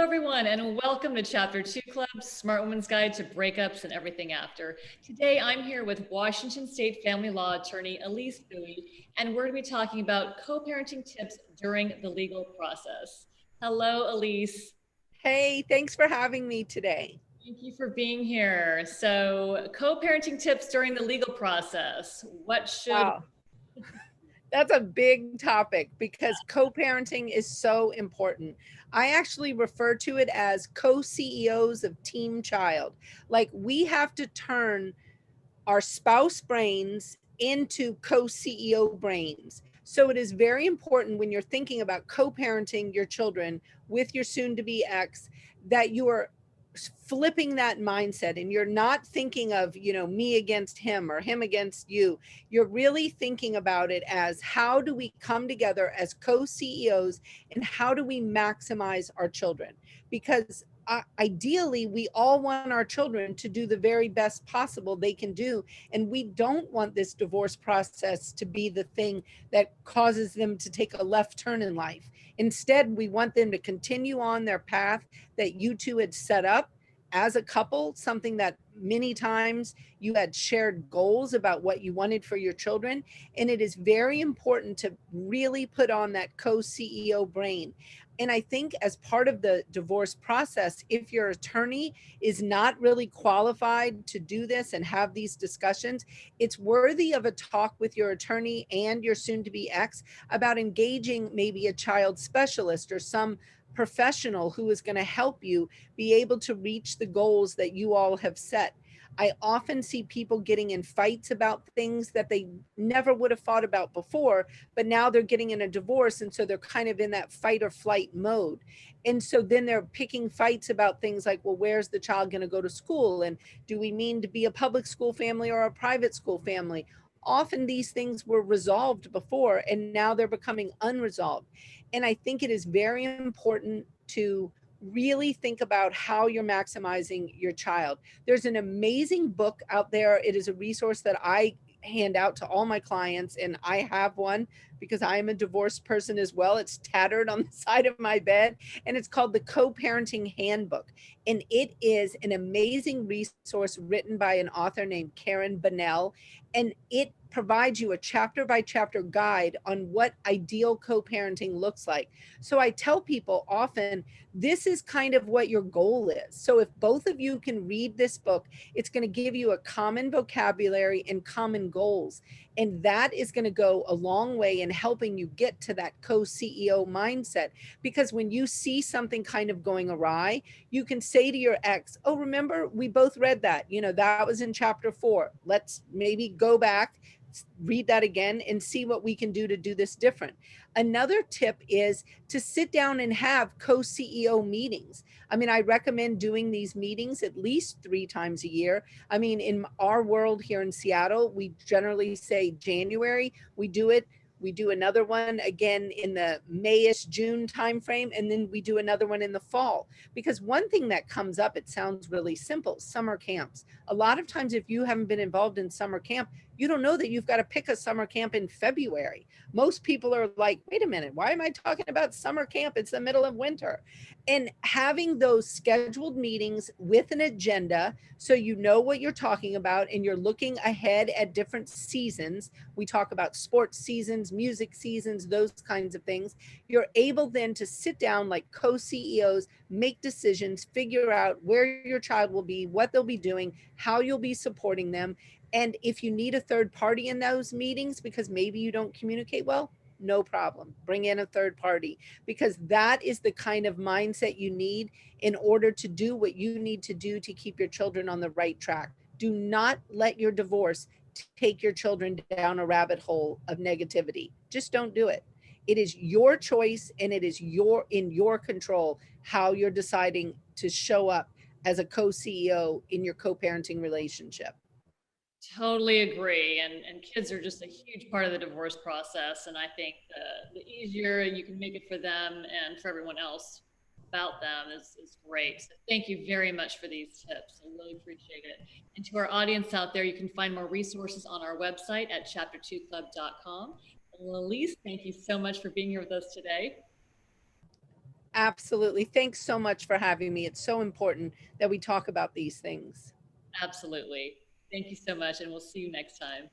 everyone, and welcome to Chapter 2 Club, Smart Woman's Guide to Breakups and Everything After. Today, I'm here with Washington State family law attorney Elise Bowie, and we're going to be talking about co-parenting tips during the legal process. Hello, Elise. Hey, thanks for having me today. Thank you for being here. So, co-parenting tips during the legal process. What should Wow, that's a big topic because co parenting is so important. I actually refer to it as co CEOs of Team Child. Like, we have to turn our spouse brains into co CEO brains. So, it is very important when you're thinking about co parenting your children with your soon to be ex that you are flipping that mindset and you're not thinking of me against him or him against you. You're really thinking about it as how do we come together as co-CEOs and how do we maximize our children, because ideally we all want our children to do the very best possible they can do, and we don't want this divorce process to be the thing that causes them to take a left turn in life. Instead, we want them to continue on their path that you two had set up as a couple, something that many times you had shared goals about what you wanted for your children. And it is very important to really put on that co CEO brain. And I think as part of the divorce process, if your attorney is not really qualified to do this and have these discussions, it's worthy of a talk with your attorney and your soon to be ex about engaging maybe a child specialist or some professional who is going to help you be able to reach the goals that you all have set. I often see people getting in fights about things that they never would have thought about before, but now they're getting in a divorce. And so they're kind of in that fight or flight mode. And so then they're picking fights about things like, well, where's the child going to go to school? And do we mean to be a public school family or a private school family? Often these things were resolved before and now they're becoming unresolved. And I think it is very important to really think about how you're maximizing your child. There's an amazing book out there. It is a resource that I hand out to all my clients, and I have one because I am a divorced person as well. It's tattered on the side of my bed, and it's called the Co-Parenting Handbook. And it is an amazing resource written by an author named Karen Bonnell, and it provides you a chapter by chapter guide on what ideal co-parenting looks like. So I tell people often, this is kind of what your goal is. So if both of you can read this book, it's going to give you a common vocabulary and common goals. And that is going to go a long way in helping you get to that co-CEO mindset. Because when you see something kind of going awry, you can say to your ex, oh, remember, we both read that. That was in chapter 4. Let's maybe go back, read that again, and see what we can do to do this different. Another tip is to sit down and have co CEO meetings. I mean, I recommend doing these meetings at least 3 times a year. I mean, in our world here in Seattle, we generally say January. We do another one again in the Mayish June timeframe, and then we do another one in the fall. Because one thing that comes up, it sounds really simple, summer camps. A lot of times, if you haven't been involved in summer camp, you don't know that you've got to pick a summer camp in February. Most people are like, wait a minute, why am I talking about summer camp? It's the middle of winter. And having those scheduled meetings with an agenda so you know what you're talking about and you're looking ahead at different seasons. We talk about sports seasons, music seasons, those kinds of things. You're able then to sit down like co CEOs, make decisions, figure out where your child will be, what they'll be doing, how you'll be supporting them. And if you need a third party in those meetings because maybe you don't communicate well, no problem. Bring in a third party, because that is the kind of mindset you need in order to do what you need to do to keep your children on the right track. Do not let your divorce take your children down a rabbit hole of negativity. Just don't do it. It is your choice and it is in your control how you're deciding to show up as a co-CEO in your co-parenting relationship. totally agree. And kids are just a huge part of the divorce process. And I think the easier you can make it for them and for everyone else about them is great. So thank you very much for these tips. I really appreciate it. And to our audience out there, you can find more resources on our website at chapter2club.com. And Elise, thank you so much for being here with us today. Absolutely. Thanks so much for having me. It's so important that we talk about these things. Absolutely. Thank you so much, and we'll see you next time.